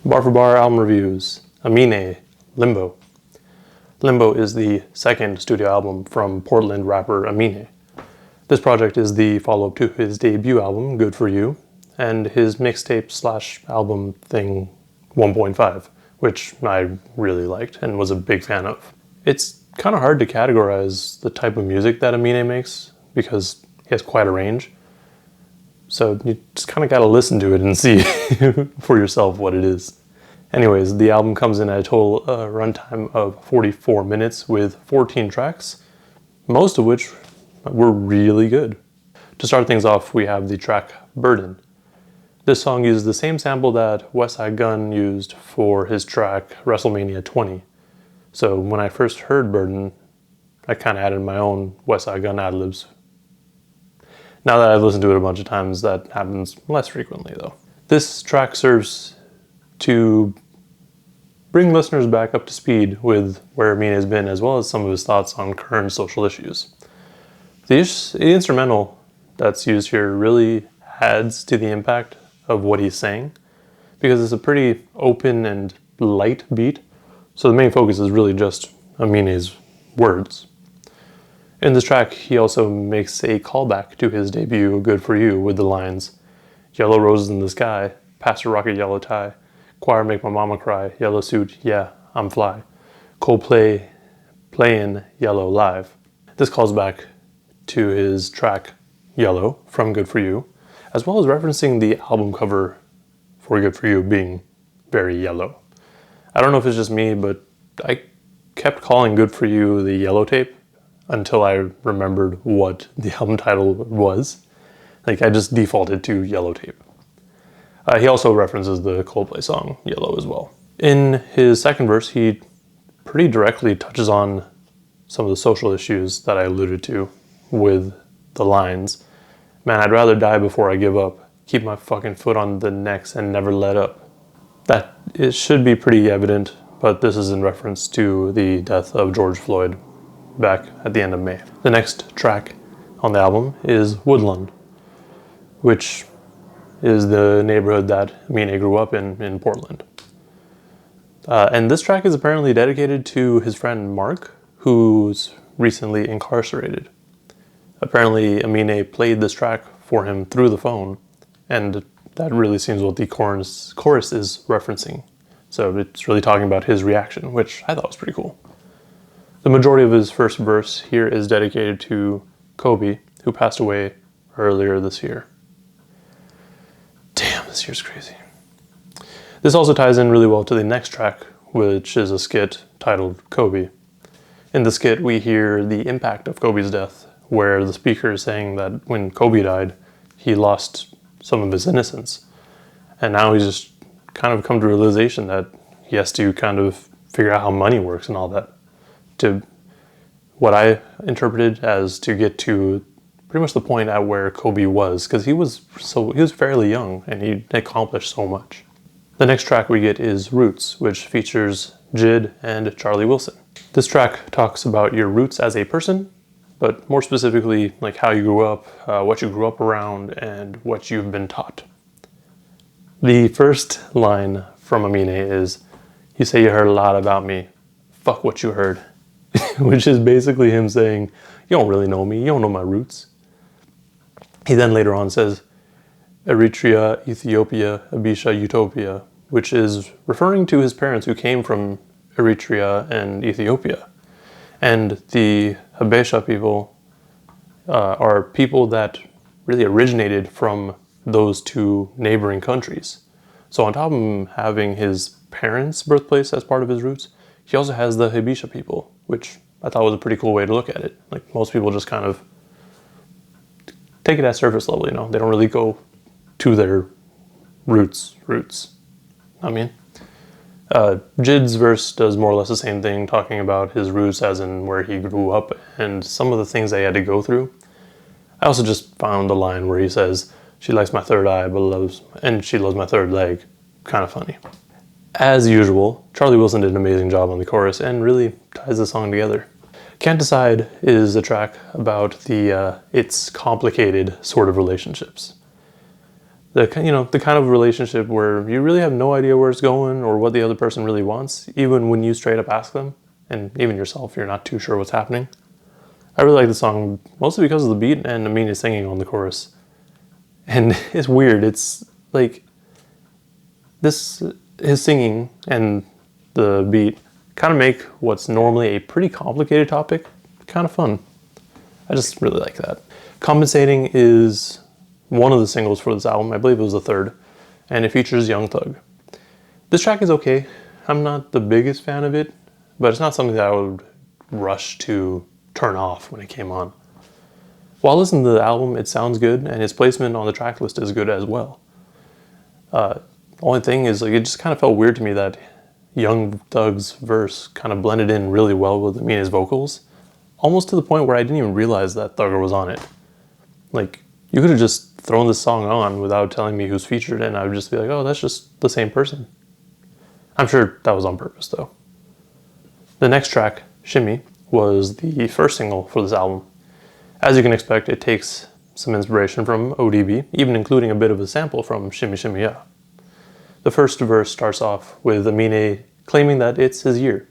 Bar for bar album reviews. Aminé, Limbo. Limbo is the second studio album from Portland rapper Aminé. This project is the follow-up to his debut album, Good For You, and his mixtape slash album thing, 1.5, which I really liked and was a big fan of. It's kind of hard to categorize the type of music that Aminé makes because he has quite a range. So you just kind of got to listen to it and see for yourself what it is. Anyways, the album comes in at a total runtime of 44 minutes with 14 tracks, most of which were really good. To start things off, we have the track Burden. This song uses the same sample that West Side Gun used for his track WrestleMania 20. So when I first heard Burden, I kind of added my own West Side Gun ad-libs. Now that I've listened to it a bunch of times, that happens less frequently though. This track serves to bring listeners back up to speed with where Amine has been, as well as some of his thoughts on current social issues. The instrumental that's used here really adds to the impact of what he's saying, because it's a pretty open and light beat, so the main focus is really just Aminé's words. In this track, he also makes a callback to his debut, Good For You, with the lines, "Yellow roses in the sky, Pastor rocket yellow tie, choir make my mama cry, yellow suit, yeah, I'm fly, Coldplay playing yellow live." This calls back to his track, Yellow, from Good For You, as well as referencing the album cover for Good For You being very yellow. I don't know if it's just me, but I kept calling Good For You the yellow tape until I remembered what the album title was. Like, I just defaulted to yellow tape. He also references the Coldplay song Yellow as well. In his second verse, he pretty directly touches on some of the social issues that I alluded to with the lines, "Man, I'd rather die before I give up. Keep my fucking foot on the necks and never let up." That it should be pretty evident, but this is in reference to the death of George Floyd back at the end of May. The next track on the album is Woodlawn, which is the neighborhood that Aminé grew up in Portland. And this track is apparently dedicated to his friend Mark, who's recently incarcerated. Apparently Aminé played this track for him through the phone, and that really seems what the chorus is referencing. So it's really talking about his reaction, which I thought was pretty cool. The majority of his first verse here is dedicated to Kobe, who passed away earlier this year. Damn, this year's crazy. This also ties in really well to the next track, which is a skit titled Kobe. In the skit, we hear the impact of Kobe's death, where the speaker is saying that when Kobe died, he lost some of his innocence. And now he's just kind of come to a realization that he has to kind of figure out how money works and all that. To what I interpreted as to get to pretty much the point at where Kobe was, because he was fairly young and he accomplished so much. The next track we get is Roots, which features Jid and Charlie Wilson. This track talks about your roots as a person, but more specifically, like how you grew up, what you grew up around, and what you've been taught. The first line from Aminé is, "You say you heard a lot about me. Fuck what you heard." Which is basically him saying, you don't really know me, you don't know my roots. He then later on says, "Eritrea, Ethiopia, Abisha, Utopia," which is referring to his parents who came from Eritrea and Ethiopia. And the Habesha people are people that really originated from those two neighboring countries. So on top of him having his parents' birthplace as part of his roots, he also has the Habesha people, which I thought was a pretty cool way to look at it. Like, most people just kind of take it at surface level, you know? They don't really go to their roots. I mean, Jid's verse does more or less the same thing, talking about his roots as in where he grew up and some of the things they had to go through. I also just found the line where he says, "She likes my third eye, and she loves my third leg." Kind of funny. As usual, Charlie Wilson did an amazing job on the chorus and really ties the song together. Can't Decide is a track about the it's complicated sort of relationships. The kind of relationship where you really have no idea where it's going or what the other person really wants, even when you straight up ask them, and even yourself, you're not too sure what's happening. I really like the song mostly because of the beat and Amine is singing on the chorus. And it's weird. It's like his singing and the beat kind of make what's normally a pretty complicated topic kind of fun. I just really like that. Compensating is one of the singles for this album. I believe it was the third, and it features Young Thug. This track is okay. I'm not the biggest fan of it, but it's not something that I would rush to turn off when it came on. While listening to the album, it sounds good, and its placement on the track list is good as well. Only thing is, like, it just kind of felt weird to me that Young Thug's verse kind of blended in really well with Aminé's vocals, almost to the point where I didn't even realize that Thugger was on it. Like, you could have just thrown this song on without telling me who's featured, and I would just be like, oh, that's just the same person. I'm sure that was on purpose, though. The next track, Shimmy, was the first single for this album. As you can expect, it takes some inspiration from ODB, even including a bit of a sample from Shimmy Shimmy Ya. The first verse starts off with Aminé claiming that it's his year,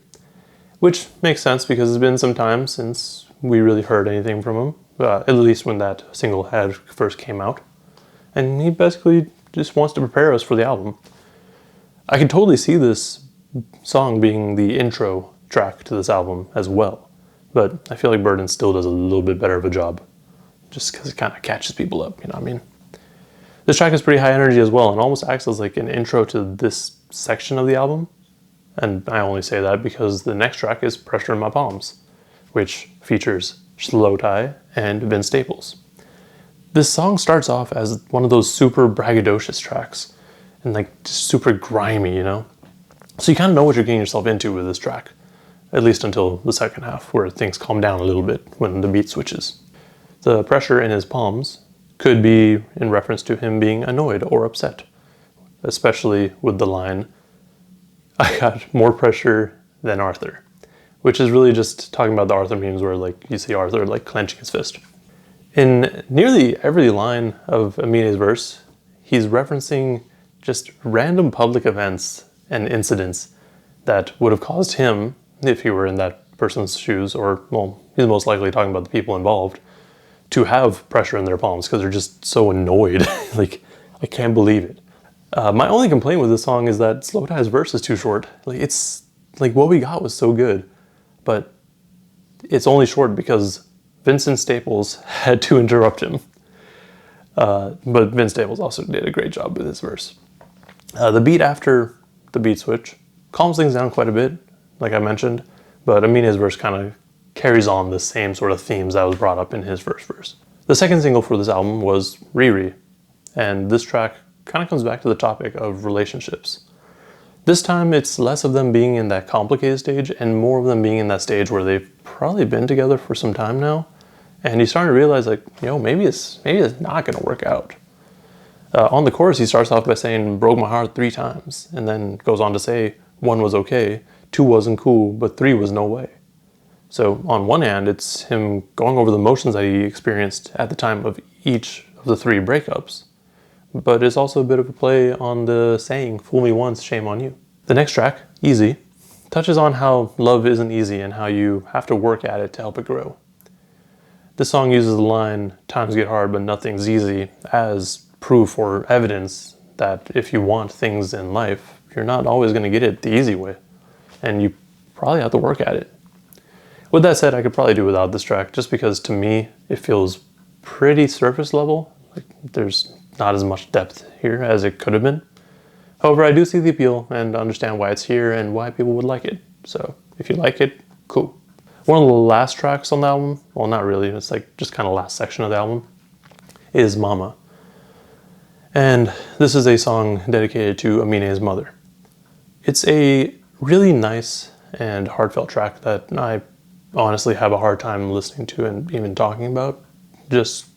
which makes sense because it's been some time since we really heard anything from him, at least when that single had first came out. And he basically just wants to prepare us for the album. I can totally see this song being the intro track to this album as well, but I feel like Burden still does a little bit better of a job, just because it kind of catches people up, you know what I mean? This track is pretty high energy as well and almost acts as like an intro to this section of the album. And I only say that because the next track is Pressure in My Palms, which features Slow Tie and Vince Staples. This song starts off as one of those super braggadocious tracks and like just super grimy, you know? So you kind of know what you're getting yourself into with this track, at least until the second half where things calm down a little bit when the beat switches. The pressure in his palms could be in reference to him being annoyed or upset, especially with the line, I got more pressure than Arthur, which is really just talking about the Arthur memes where like you see Arthur like clenching his fist. In nearly every line of Aminé's verse, he's referencing just random public events and incidents that would have caused him, if he were in that person's shoes, or, well, he's most likely talking about the people involved, to have pressure in their palms because they're just so annoyed. Like, I can't believe it. My only complaint with this song is that Slow Tie's verse is too short. Like, it's like what we got was so good, but it's only short because Vincent Staples had to interrupt him. But Vince Staples also did a great job with his verse. The beat after the beat switch calms things down quite a bit, like I mentioned, but Aminé's verse kind of carries on the same sort of themes that was brought up in his first verse. The second single for this album was Riri, and this track kind of comes back to the topic of relationships. This time it's less of them being in that complicated stage and more of them being in that stage where they've probably been together for some time now, and he's starting to realize, like, you know, maybe it's not going to work out. On the chorus, he starts off by saying, broke my heart 3 times, and then goes on to say, 1 was okay, 2 wasn't cool, but 3 was no way. So on one hand, it's him going over the emotions that he experienced at the time of each of the 3 breakups, but it's also a bit of a play on the saying, fool me once, shame on you. The next track, Easy, touches on how love isn't easy and how you have to work at it to help it grow. This song uses the line, times get hard but nothing's easy, as proof or evidence that if you want things in life, you're not always going to get it the easy way, and you probably have to work at it. With that said, I could probably do without this track just because to me it feels pretty surface level. Like, there's not as much depth here as it could have been. However, I do see the appeal and understand why it's here and why people would like it. So if you like it, cool. One of the last tracks on the album, well, not really, it's like just kind of last section of the album, is Mama. And this is a song dedicated to Aminé's mother. It's a really nice and heartfelt track that I honestly have a hard time listening to and even talking about, just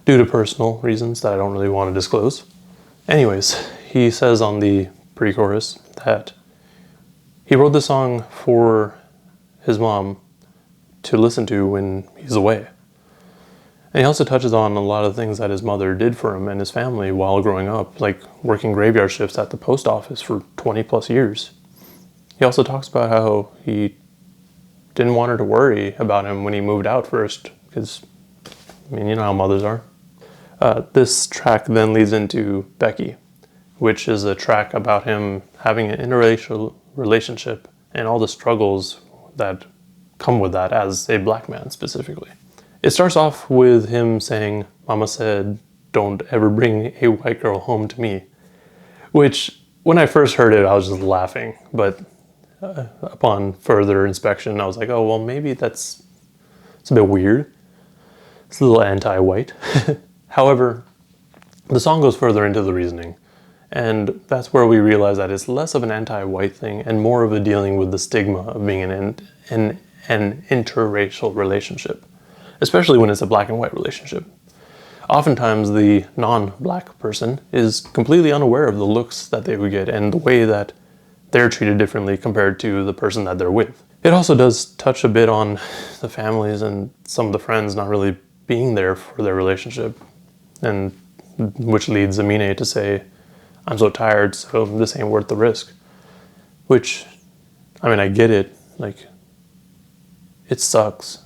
due to personal reasons that I don't really want to disclose. Anyways, he says on the pre-chorus that he wrote the song for his mom to listen to when he's away. And he also touches on a lot of things that his mother did for him and his family while growing up, like working graveyard shifts at the post office for 20 plus years. He also talks about how he didn't want her to worry about him when he moved out first, because, I mean, you know how mothers are. This track then leads into Becky, which is a track about him having an interracial relationship and all the struggles that come with that as a black man specifically. It starts off with him saying, "Mama said, don't ever bring a white girl home to me," which when I first heard it, I was just laughing. But upon further inspection, I was like, oh, well, maybe it's a bit weird. It's a little anti-white. However, the song goes further into the reasoning. And that's where we realize that it's less of an anti-white thing and more of a dealing with the stigma of being an interracial relationship, especially when it's a black and white relationship. Oftentimes, the non-black person is completely unaware of the looks that they would get and the way that they're treated differently compared to the person that they're with. It also does touch a bit on the families and some of the friends not really being there for their relationship, and which leads Aminé to say, "I'm so tired, so this ain't worth the risk." Which, I mean, I get it. Like, it sucks.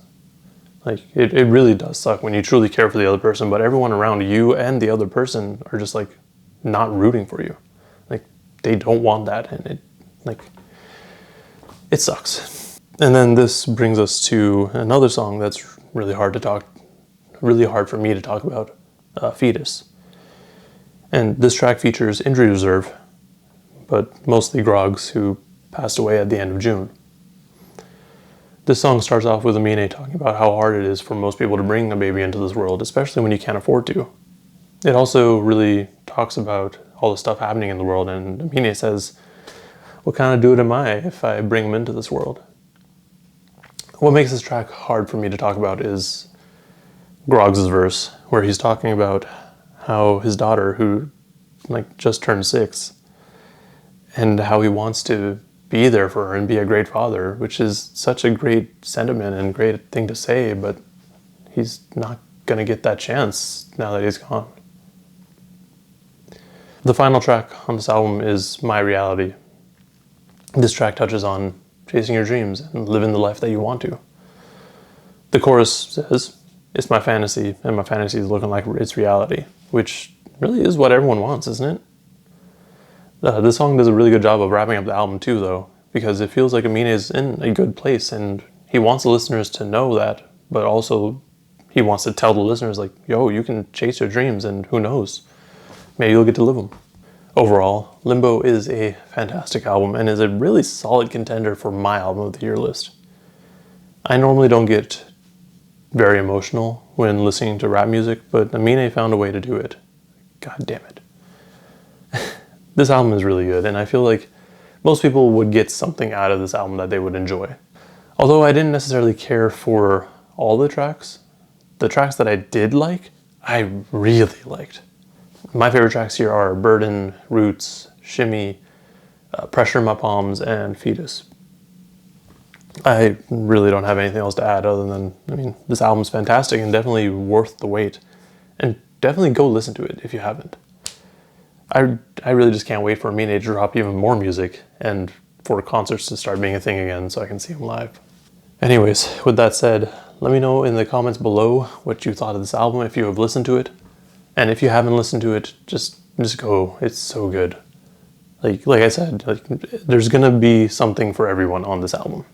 Like, it really does suck when you truly care for the other person, but everyone around you and the other person are just, like, not rooting for you. Like, they don't want that, and it sucks. And then this brings us to another song that's really hard for me to talk about, Fetus. And this track features injury reserve, but mostly Groggs, who passed away at the end of June. This song starts off with Aminé talking about how hard it is for most people to bring a baby into this world, especially when you can't afford to. It also really talks about all the stuff happening in the world, and Aminé says, "What kind of dude am I if I bring him into this world?" What makes this track hard for me to talk about is Groggs' verse, where he's talking about how his daughter, who just turned 6, and how he wants to be there for her and be a great father, which is such a great sentiment and great thing to say, but he's not going to get that chance now that he's gone. The final track on this album is My Reality. This track touches on chasing your dreams and living the life that you want to. The chorus says, "It's my fantasy, and my fantasy is looking like it's reality," which really is what everyone wants, isn't it? This song does a really good job of wrapping up the album too, though, because it feels like Aminé is in a good place, and he wants the listeners to know that, but also he wants to tell the listeners, like, yo, you can chase your dreams, and who knows, maybe you'll get to live them. Overall, Limbo is a fantastic album and is a really solid contender for my album of the year list. I normally don't get very emotional when listening to rap music, but Aminé found a way to do it. God damn it. This album is really good, and I feel like most people would get something out of this album that they would enjoy. Although I didn't necessarily care for all the tracks that I did like, I really liked. My favorite tracks here are Burden, Roots, Shimmy, Pressure in My Palms, and Fetus. I really don't have anything else to add other than, this album's fantastic and definitely worth the wait. And definitely go listen to it if you haven't. I really just can't wait for Aminé to drop even more music and for concerts to start being a thing again so I can see him live. Anyways, with that said, let me know in the comments below what you thought of this album if you have listened to it. And if you haven't listened to it, just go. It's so good. Like I said, there's gonna be something for everyone on this album.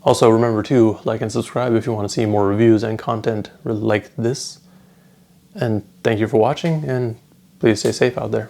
Also, remember to like and subscribe if you want to see more reviews and content like this. And thank you for watching, and please stay safe out there.